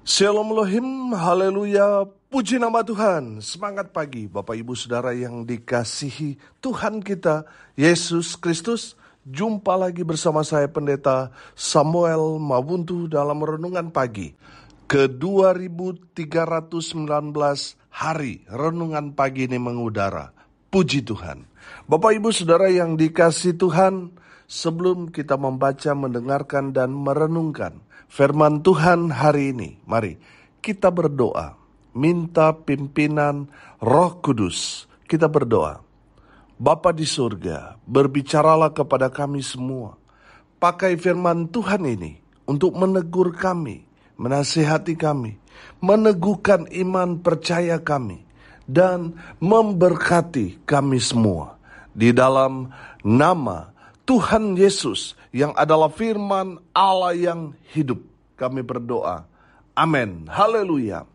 Shalom Elohim, haleluya, puji nama Tuhan. Semangat pagi Bapak Ibu Saudara yang dikasihi Tuhan kita, Yesus Kristus. Jumpa lagi bersama saya Pendeta Samuel Mabuntu dalam Renungan Pagi ke 2319 hari Renungan Pagi ini mengudara. Puji Tuhan. Bapak Ibu Saudara yang dikasihi Tuhan, sebelum kita membaca, mendengarkan, dan merenungkan firman Tuhan hari ini, mari kita berdoa, minta pimpinan Roh Kudus. Kita berdoa. Bapa di surga, berbicaralah kepada kami semua. Pakai firman Tuhan ini untuk menegur kami, menasihati kami, meneguhkan iman percaya kami, dan memberkati kami semua. Di dalam nama Tuhan Yesus yang adalah firman Allah yang hidup, kami berdoa. Amin. Haleluya.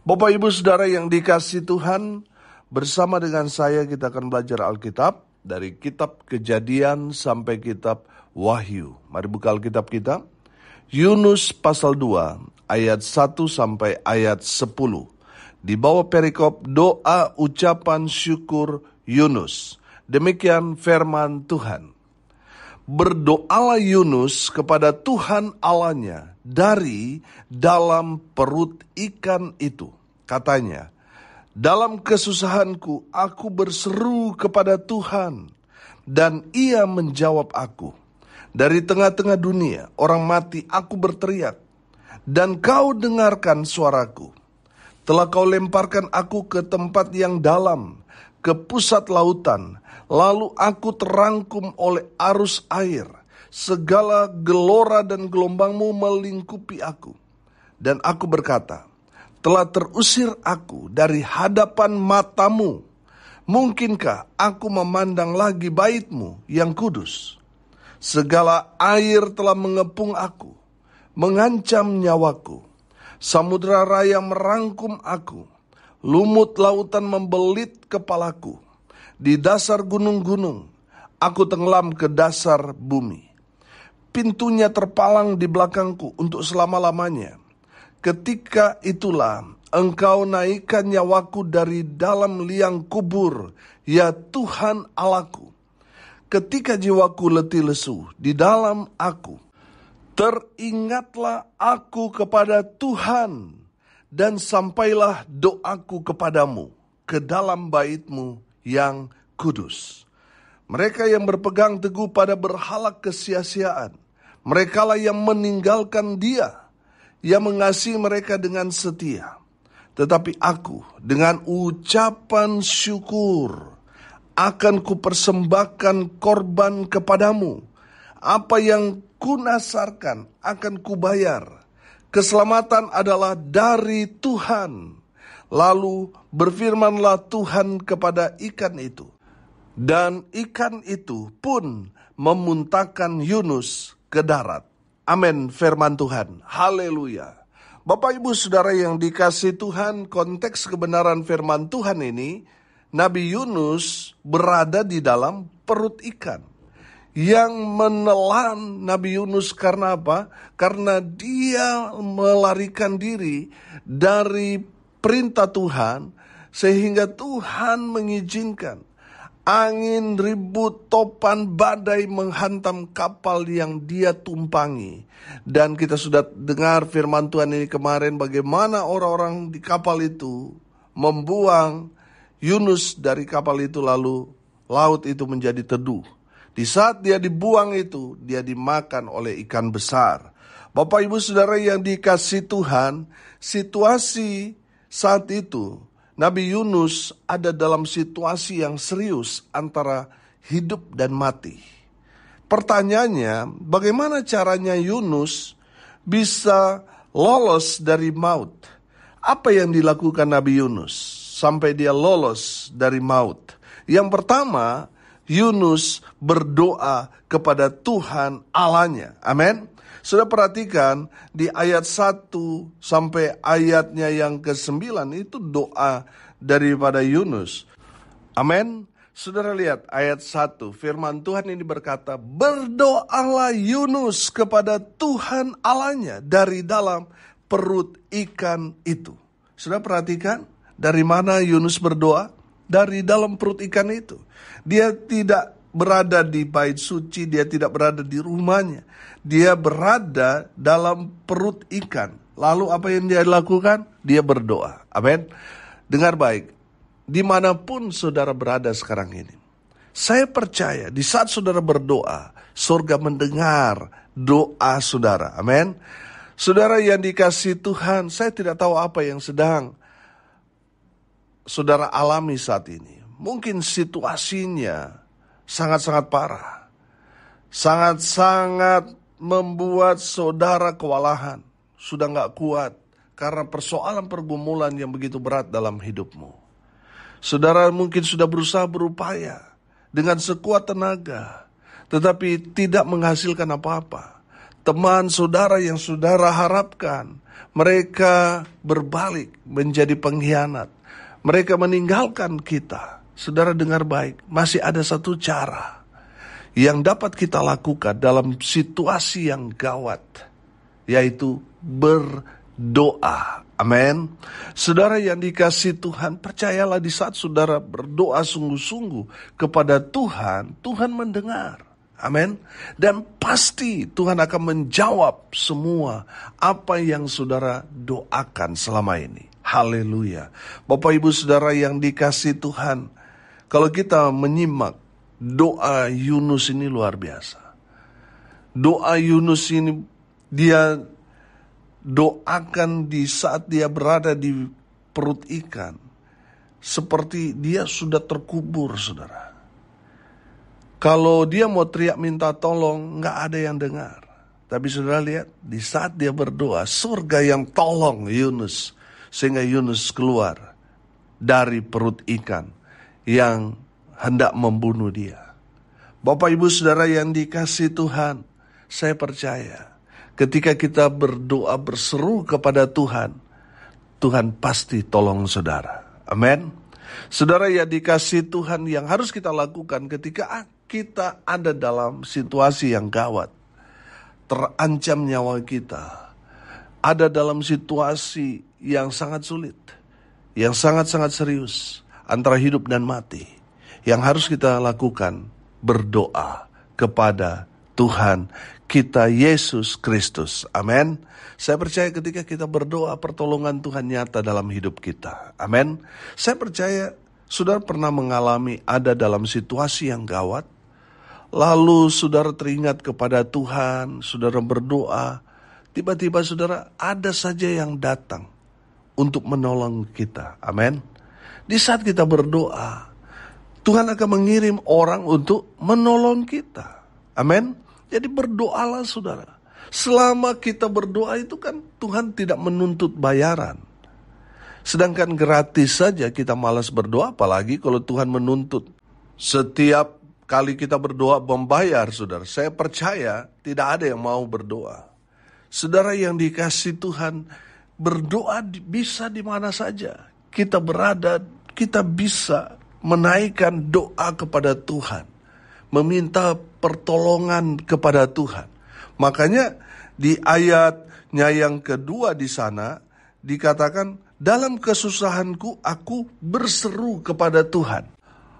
Bapak Ibu Saudara yang dikasihi Tuhan, bersama dengan saya kita akan belajar Alkitab dari kitab Kejadian sampai kitab Wahyu. Mari buka Alkitab kita. Yunus pasal 2 ayat 1 sampai ayat 10. Di bawah perikop doa ucapan syukur Yunus. Demikian firman Tuhan. Berdoalah Yunus kepada Tuhan Allahnya dari dalam perut ikan itu. Katanya, dalam kesusahanku aku berseru kepada Tuhan, dan ia menjawab aku. Dari tengah-tengah dunia orang mati aku berteriak, dan kau dengarkan suaraku. Telah kau lemparkan aku ke tempat yang dalam, ke pusat lautan. Lalu aku terangkum oleh arus air. Segala gelora dan gelombangmu melingkupi aku. Dan aku berkata, telah terusir aku dari hadapan matamu. Mungkinkah aku memandang lagi baitmu yang kudus? Segala air telah mengepung aku, mengancam nyawaku. Samudra raya merangkum aku. Lumut lautan membelit kepalaku. Di dasar gunung-gunung, aku tenggelam ke dasar bumi. Pintunya terpalang di belakangku untuk selama-lamanya. Ketika itulah engkau naikkan nyawaku dari dalam liang kubur, ya Tuhan Allahku. Ketika jiwaku letih lesu di dalam aku, teringatlah aku kepada Tuhan, dan sampailah doaku kepadamu ke dalam bait-Mu yang kudus. Mereka yang berpegang teguh pada berhala kesia-siaan, merekalah yang meninggalkan Dia, yang mengasihi mereka dengan setia. Tetapi aku dengan ucapan syukur akan kupersembahkan korban kepadamu. Apa yang kunasarkan akan kubayar. Keselamatan adalah dari Tuhan. Lalu berfirmanlah Tuhan kepada ikan itu. Dan ikan itu pun memuntahkan Yunus ke darat. Amin, firman Tuhan. Haleluya. Bapak Ibu Saudara yang dikasihi Tuhan, konteks kebenaran firman Tuhan ini, Nabi Yunus berada di dalam perut ikan. Yang menelan Nabi Yunus karena apa? Karena dia melarikan diri dari perintah Tuhan, sehingga Tuhan mengizinkan angin, ribut, topan, badai menghantam kapal yang dia tumpangi. Dan kita sudah dengar firman Tuhan ini kemarin, bagaimana orang-orang di kapal itu membuang Yunus dari kapal itu, lalu laut itu menjadi teduh. Di saat dia dibuang itu, dia dimakan oleh ikan besar. Bapak Ibu Saudara yang dikasihi Tuhan, situasi saat itu Nabi Yunus ada dalam situasi yang serius antara hidup dan mati. Pertanyaannya, bagaimana caranya Yunus bisa lolos dari maut? Apa yang dilakukan Nabi Yunus sampai dia lolos dari maut? Yang pertama, Yunus berdoa kepada Tuhan Allahnya. Amin. Sudah perhatikan di ayat 1 sampai ayatnya yang ke-9 itu doa daripada Yunus. Amin. Saudara lihat ayat 1, firman Tuhan ini berkata, berdoalah Yunus kepada Tuhan Allahnya dari dalam perut ikan itu. Sudah perhatikan dari mana Yunus berdoa? Dari dalam perut ikan itu. Dia tidak berada di bait suci, dia tidak berada di rumahnya. Dia berada dalam perut ikan. Lalu apa yang dia lakukan? Dia berdoa. Amin. Dengar baik, dimanapun saudara berada sekarang ini, saya percaya di saat saudara berdoa, surga mendengar doa saudara. Amin. Saudara yang dikasihi Tuhan, saya tidak tahu apa yang sedang saudara alami saat ini. Mungkin situasinya sangat-sangat parah. Sangat-sangat membuat saudara kewalahan. Sudah gak kuat karena persoalan pergumulan yang begitu berat dalam hidupmu. Saudara mungkin sudah berusaha berupaya dengan sekuat tenaga, tetapi tidak menghasilkan apa-apa. Teman saudara yang saudara harapkan, mereka berbalik menjadi pengkhianat. Mereka meninggalkan kita. Saudara dengar baik, masih ada satu cara yang dapat kita lakukan dalam situasi yang gawat, yaitu berdoa. Amin. Saudara yang dikasihi Tuhan, percayalah di saat saudara berdoa sungguh-sungguh kepada Tuhan, Tuhan mendengar. Amin. Dan pasti Tuhan akan menjawab semua apa yang saudara doakan selama ini. Haleluya. Bapak Ibu Saudara yang dikasihi Tuhan, kalau kita menyimak doa Yunus ini luar biasa. Doa Yunus ini dia doakan di saat dia berada di perut ikan. Seperti dia sudah terkubur, saudara. Kalau dia mau teriak minta tolong, gak ada yang dengar. Tapi saudara lihat, di saat dia berdoa, surga yang tolong Yunus. Sehingga Yunus keluar dari perut ikan yang hendak membunuh dia. Bapak Ibu Saudara yang dikasihi Tuhan, saya percaya ketika kita berdoa berseru kepada Tuhan, Tuhan pasti tolong saudara. Amin. Saudara yang dikasihi Tuhan, yang harus kita lakukan ketika kita ada dalam situasi yang gawat, terancam nyawa kita, ada dalam situasi yang sangat sulit, yang sangat-sangat serius, antara hidup dan mati, yang harus kita lakukan berdoa kepada Tuhan kita Yesus Kristus. Amin. Saya percaya ketika kita berdoa, pertolongan Tuhan nyata dalam hidup kita. Amin. Saya percaya saudara pernah mengalami ada dalam situasi yang gawat, lalu saudara teringat kepada Tuhan, saudara berdoa, tiba-tiba saudara ada saja yang datang untuk menolong kita. Amin. Di saat kita berdoa, Tuhan akan mengirim orang untuk menolong kita. Amin. Jadi berdoalah saudara. Selama kita berdoa itu kan Tuhan tidak menuntut bayaran. Sedangkan gratis saja kita malas berdoa, apalagi kalau Tuhan menuntut. Setiap kali kita berdoa membayar, saudara. Saya percaya tidak ada yang mau berdoa. Saudara yang dikasihi Tuhan, berdoa bisa di mana saja. Kita berada, kita bisa menaikkan doa kepada Tuhan. Meminta pertolongan kepada Tuhan. Makanya di ayatnya yang kedua di sana dikatakan, dalam kesusahanku aku berseru kepada Tuhan.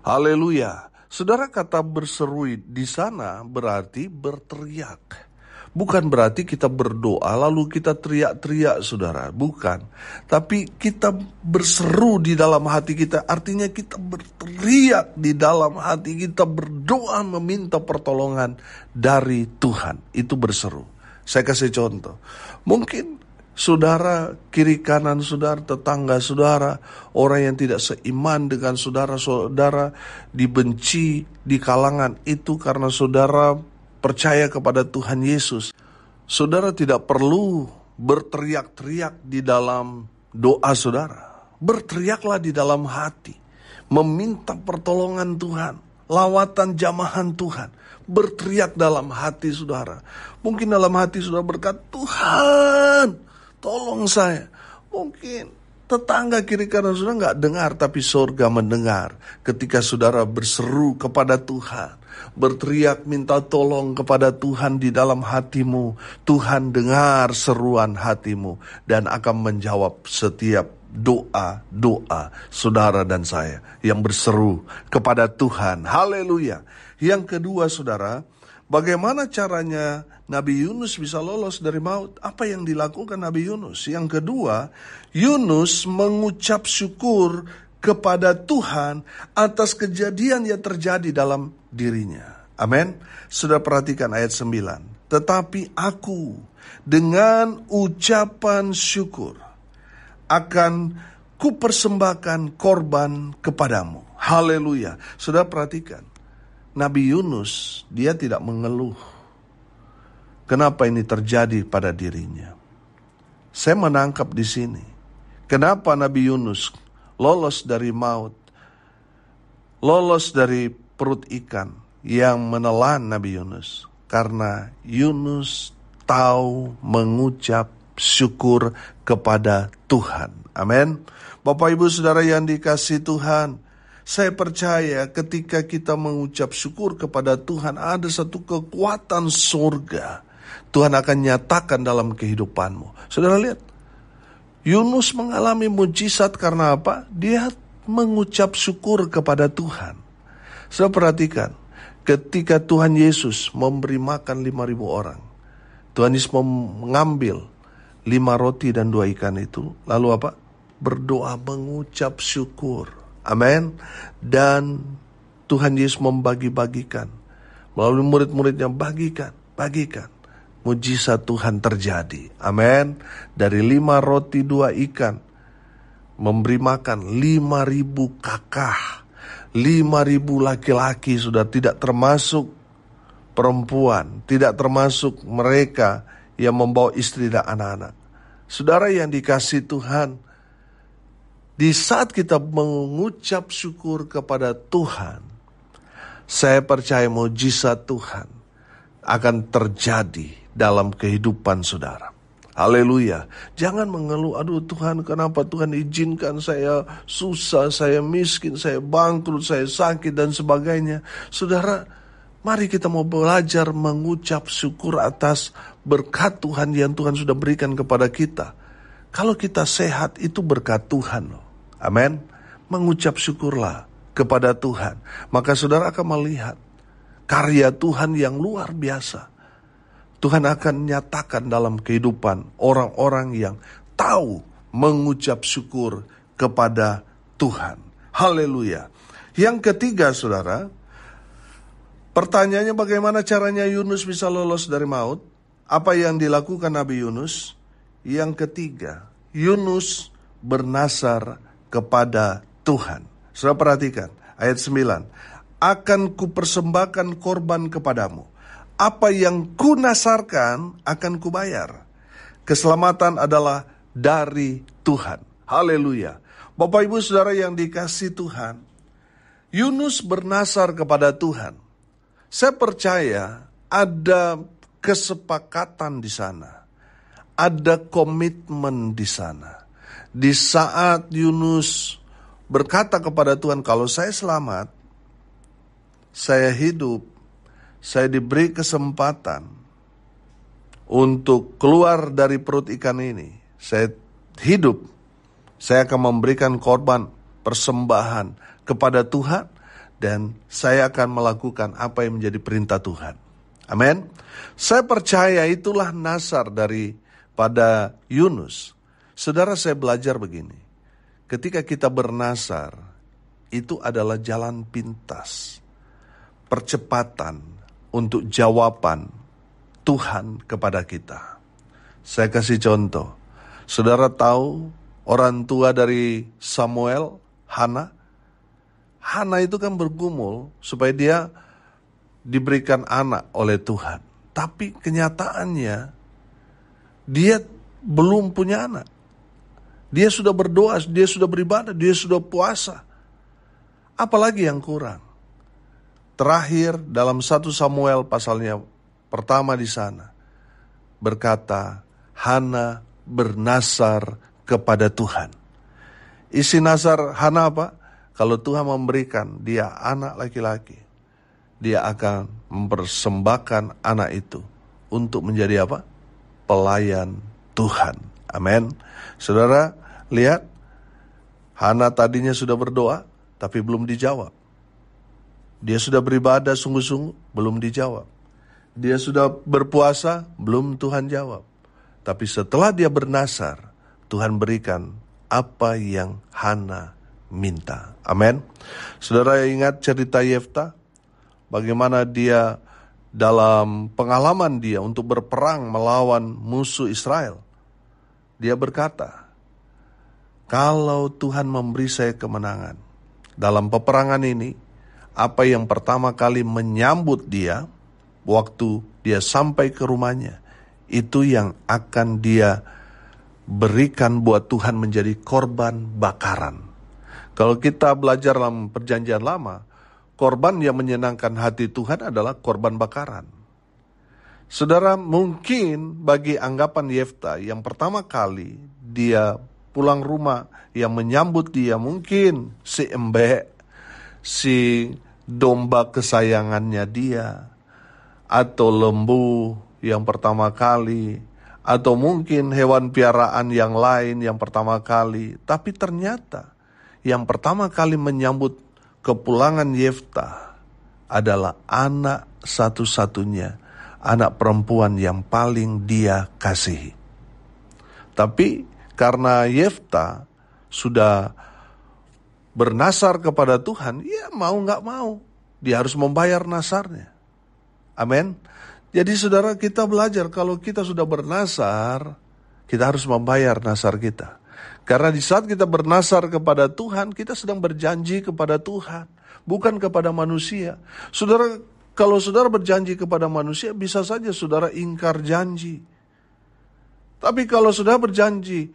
Haleluya. Saudara, kata berseru di sana berarti berteriak. Bukan berarti kita berdoa lalu kita teriak-teriak, saudara. Bukan. Tapi kita berseru di dalam hati kita. Artinya kita berteriak di dalam hati kita. Berdoa meminta pertolongan dari Tuhan. Itu berseru. Saya kasih contoh. Mungkin saudara, kiri kanan saudara, tetangga saudara, orang yang tidak seiman dengan saudara-saudara dibenci di kalangan itu karena saudara percaya kepada Tuhan Yesus. Saudara tidak perlu berteriak-teriak di dalam doa saudara. Berteriaklah di dalam hati. Meminta pertolongan Tuhan. Lawatan jamahan Tuhan. Berteriak dalam hati saudara. Mungkin dalam hati saudara berkata, Tuhan, tolong saya. Mungkin tetangga kiri kanan saudara gak dengar, tapi surga mendengar. Ketika saudara berseru kepada Tuhan. Berteriak minta tolong kepada Tuhan di dalam hatimu. Tuhan dengar seruan hatimu dan akan menjawab setiap doa-doa saudara dan saya yang berseru kepada Tuhan. Haleluya. Yang kedua saudara, bagaimana caranya Nabi Yunus bisa lolos dari maut? Apa yang dilakukan Nabi Yunus? Yang kedua, Yunus mengucap syukur kepada Tuhan atas kejadian yang terjadi dalam dirinya. Amin. Sudah perhatikan ayat 9. Tetapi aku dengan ucapan syukur akan kupersembahkan korban kepadamu. Haleluya. Sudah perhatikan. Nabi Yunus, dia tidak mengeluh. Kenapa ini terjadi pada dirinya? Saya menangkap di sini. Kenapa Nabi Yunus lolos dari maut? Lolos dari perut ikan yang menelan Nabi Yunus. Karena Yunus tahu mengucap syukur kepada Tuhan. Amin. Bapak Ibu Saudara yang dikasihi Tuhan, saya percaya ketika kita mengucap syukur kepada Tuhan, ada satu kekuatan surga Tuhan akan nyatakan dalam kehidupanmu. Saudara lihat, Yunus mengalami mujizat karena apa? Dia mengucap syukur kepada Tuhan. Saudara perhatikan, ketika Tuhan Yesus memberi makan 5.000 orang, Tuhan Yesus mengambil 5 roti dan 2 ikan itu, lalu apa? Berdoa mengucap syukur. Amin. Dan Tuhan Yesus membagi-bagikan. Melalui murid-muridnya bagikan. Mujizat Tuhan terjadi. Amin. Dari 5 roti 2 ikan. Memberi makan 5.000 kakak. 5.000 laki-laki, sudah tidak termasuk perempuan. Tidak termasuk mereka yang membawa istri dan anak-anak. Saudara yang dikasihi Tuhan, di saat kita mengucap syukur kepada Tuhan, saya percaya mujizat Tuhan akan terjadi dalam kehidupan saudara. Haleluya. Jangan mengeluh, aduh Tuhan, kenapa Tuhan izinkan saya susah, saya miskin, saya bangkrut, saya sakit dan sebagainya. Saudara, mari kita mau belajar mengucap syukur atas berkat Tuhan yang Tuhan sudah berikan kepada kita. Kalau kita sehat, itu berkat Tuhan loh. Amin. Mengucap syukurlah kepada Tuhan. Maka saudara akan melihat karya Tuhan yang luar biasa. Tuhan akan nyatakan dalam kehidupan orang-orang yang tahu mengucap syukur kepada Tuhan. Haleluya. Yang ketiga saudara, pertanyaannya bagaimana caranya Yunus bisa lolos dari maut? Apa yang dilakukan Nabi Yunus? Yang ketiga, Yunus bernasar kepada Tuhan. Saudara perhatikan ayat 9. Akan kupersembahkan korban kepadamu. Apa yang kunasarkan akan kubayar. Keselamatan adalah dari Tuhan. Haleluya. Bapak Ibu Saudara yang dikasihi Tuhan, Yunus bernasar kepada Tuhan. Saya percaya ada kesepakatan di sana. Ada komitmen di sana. Di saat Yunus berkata kepada Tuhan, kalau saya selamat, saya hidup, saya diberi kesempatan untuk keluar dari perut ikan ini, saya hidup, saya akan memberikan korban persembahan kepada Tuhan, dan saya akan melakukan apa yang menjadi perintah Tuhan. Amin. Saya percaya itulah nasar daripada Yunus. Saudara, saya belajar begini. Ketika kita bernasar, itu adalah jalan pintas. Percepatan untuk jawaban Tuhan kepada kita. Saya kasih contoh. Saudara tahu orang tua dari Samuel, Hana? Hana itu kan bergumul supaya dia diberikan anak oleh Tuhan. Tapi kenyataannya dia belum punya anak. Dia sudah berdoa, dia sudah beribadah, dia sudah puasa. Apalagi yang kurang? Terakhir dalam 1 Samuel pasalnya pertama di sana berkata, Hana bernasar kepada Tuhan. Isi nasar Hana apa? Kalau Tuhan memberikan dia anak laki-laki, dia akan mempersembahkan anak itu untuk menjadi apa? Pelayan Tuhan. Amin. Saudara, lihat, Hana tadinya sudah berdoa, tapi belum dijawab. Dia sudah beribadah sungguh-sungguh, belum dijawab. Dia sudah berpuasa, belum Tuhan jawab. Tapi setelah dia bernasar, Tuhan berikan apa yang Hana minta. Amin. Saudara ingat cerita Yefta? Bagaimana dia dalam pengalaman dia untuk berperang melawan musuh Israel. Dia berkata, kalau Tuhan memberi saya kemenangan dalam peperangan ini, apa yang pertama kali menyambut dia waktu dia sampai ke rumahnya, itu yang akan dia berikan buat Tuhan menjadi korban bakaran. Kalau kita belajar dalam perjanjian lama, korban yang menyenangkan hati Tuhan adalah korban bakaran. Saudara, mungkin bagi anggapan Yefta yang pertama kali dia pulang rumah, yang menyambut dia mungkin si embek, si domba kesayangannya dia, atau lembu yang pertama kali, atau mungkin hewan piaraan yang lain yang pertama kali. Tapi ternyata yang pertama kali menyambut kepulangan Yefta adalah anak satu-satunya, anak perempuan yang paling dia kasihi. Tapi karena Yefta sudah bernasar kepada Tuhan, ya mau gak mau, dia harus membayar nasarnya. Amin. Jadi saudara, kita belajar kalau kita sudah bernasar, kita harus membayar nasar kita. Karena di saat kita bernasar kepada Tuhan, kita sedang berjanji kepada Tuhan, bukan kepada manusia. Saudara, kalau saudara berjanji kepada manusia, bisa saja saudara ingkar janji. Tapi kalau saudara berjanji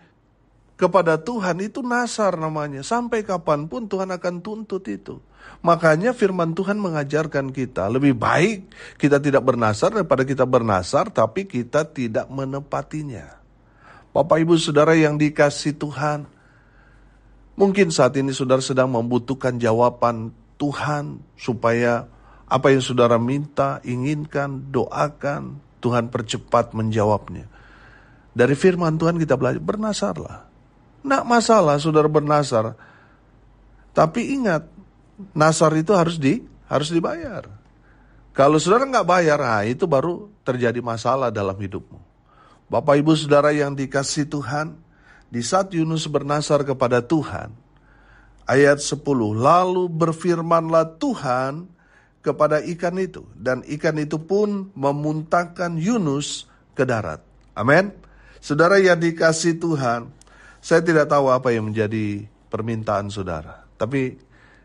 kepada Tuhan, itu nasar namanya. Sampai kapanpun Tuhan akan tuntut itu. Makanya firman Tuhan mengajarkan kita, lebih baik kita tidak bernasar daripada kita bernasar tapi kita tidak menepatinya. Bapak Ibu Saudara yang dikasihi Tuhan, mungkin saat ini saudara sedang membutuhkan jawaban Tuhan supaya apa yang saudara minta, inginkan, doakan, Tuhan percepat menjawabnya. Dari firman Tuhan kita belajar, bernasarlah. Nggak masalah saudara bernasar, tapi ingat, nasar itu harus dibayar. Kalau saudara nggak bayar, itu baru terjadi masalah dalam hidupmu. Bapak Ibu Saudara yang dikasihi Tuhan, di saat Yunus bernasar kepada Tuhan, ayat 10, lalu berfirmanlah Tuhan kepada ikan itu, dan ikan itu pun memuntahkan Yunus ke darat. Amin. Saudara yang dikasihi Tuhan, saya tidak tahu apa yang menjadi permintaan saudara, tapi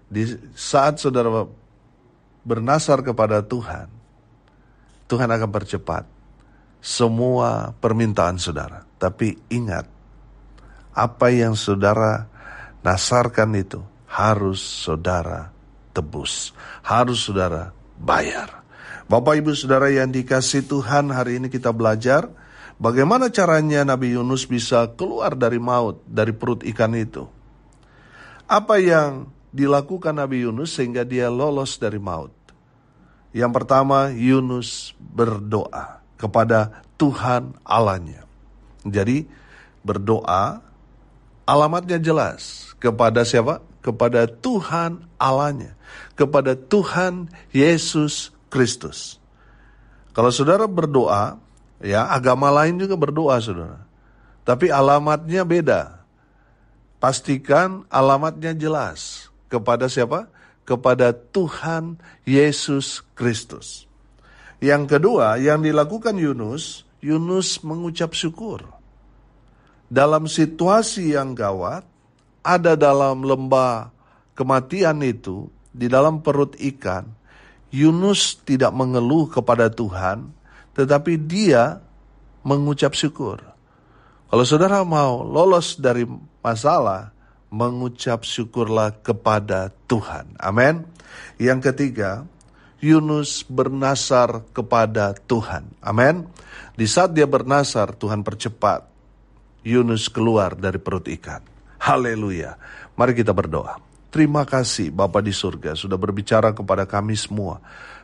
di saat saudara bernasar kepada Tuhan, Tuhan akan percepat semua permintaan saudara. Tapi ingat, apa yang saudara nasarkan itu harus saudara tebus, harus saudara bayar. Bapak Ibu Saudara yang dikasihi Tuhan, hari ini kita belajar bagaimana caranya Nabi Yunus bisa keluar dari maut, dari perut ikan itu. Apa yang dilakukan Nabi Yunus sehingga dia lolos dari maut? Yang pertama, Yunus berdoa kepada Tuhan Allahnya. Jadi berdoa, alamatnya jelas. Kepada siapa? Kepada Tuhan Allahnya. Kepada Tuhan Yesus Kristus. Kalau saudara berdoa, ya agama lain juga berdoa saudara. Tapi alamatnya beda. Pastikan alamatnya jelas. Kepada siapa? Kepada Tuhan Yesus Kristus. Yang kedua, yang dilakukan Yunus mengucap syukur. Dalam situasi yang gawat, ada dalam lembah kematian itu, di dalam perut ikan, Yunus tidak mengeluh kepada Tuhan, tetapi dia mengucap syukur. Kalau saudara mau lolos dari masalah, mengucap syukurlah kepada Tuhan. Amin. Yang ketiga, Yunus bernasar kepada Tuhan. Amin. Di saat dia bernasar, Tuhan percepat Yunus keluar dari perut ikan. Haleluya. Mari kita berdoa. Terima kasih Bapa di surga sudah berbicara kepada kami semua.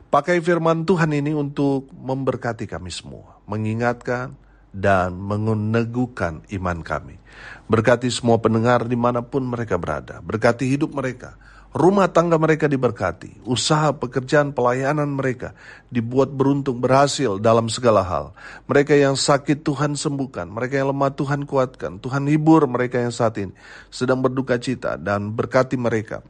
Pakai firman Tuhan ini untuk memberkati kami semua, mengingatkan dan meneguhkan iman kami. Berkati semua pendengar dimanapun mereka berada. Berkati hidup mereka. Rumah tangga mereka diberkati, usaha, pekerjaan, pelayanan mereka dibuat beruntung, berhasil dalam segala hal. Mereka yang sakit Tuhan sembuhkan, mereka yang lemah Tuhan kuatkan, Tuhan hibur mereka yang saat ini sedang berduka cita, dan berkati mereka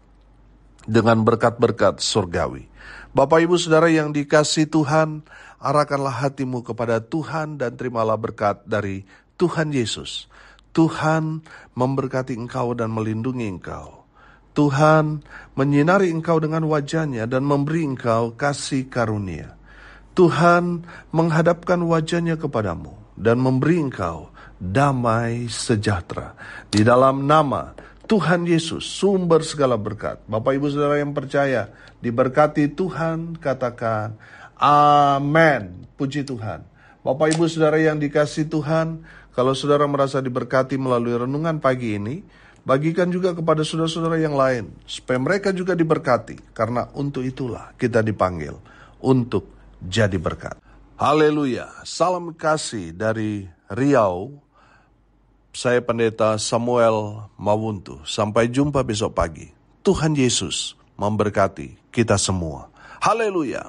dengan berkat-berkat surgawi. Bapak Ibu Saudara yang dikasihi Tuhan, arahkanlah hatimu kepada Tuhan dan terimalah berkat dari Tuhan Yesus. Tuhan memberkati engkau dan melindungi engkau. Tuhan menyinari engkau dengan wajah-Nya dan memberi engkau kasih karunia. Tuhan menghadapkan wajah-Nya kepadamu dan memberi engkau damai sejahtera. Di dalam nama Tuhan Yesus, sumber segala berkat. Bapak Ibu Saudara yang percaya, diberkati Tuhan, katakan amin. Puji Tuhan. Bapak Ibu Saudara yang dikasihi Tuhan, kalau saudara merasa diberkati melalui renungan pagi ini, bagikan juga kepada saudara-saudara yang lain, supaya mereka juga diberkati. Karena untuk itulah kita dipanggil, untuk jadi berkat. Haleluya, salam kasih dari Riau. Saya Pendeta Samuel Mawuntu. Sampai jumpa besok pagi. Tuhan Yesus memberkati kita semua. Haleluya.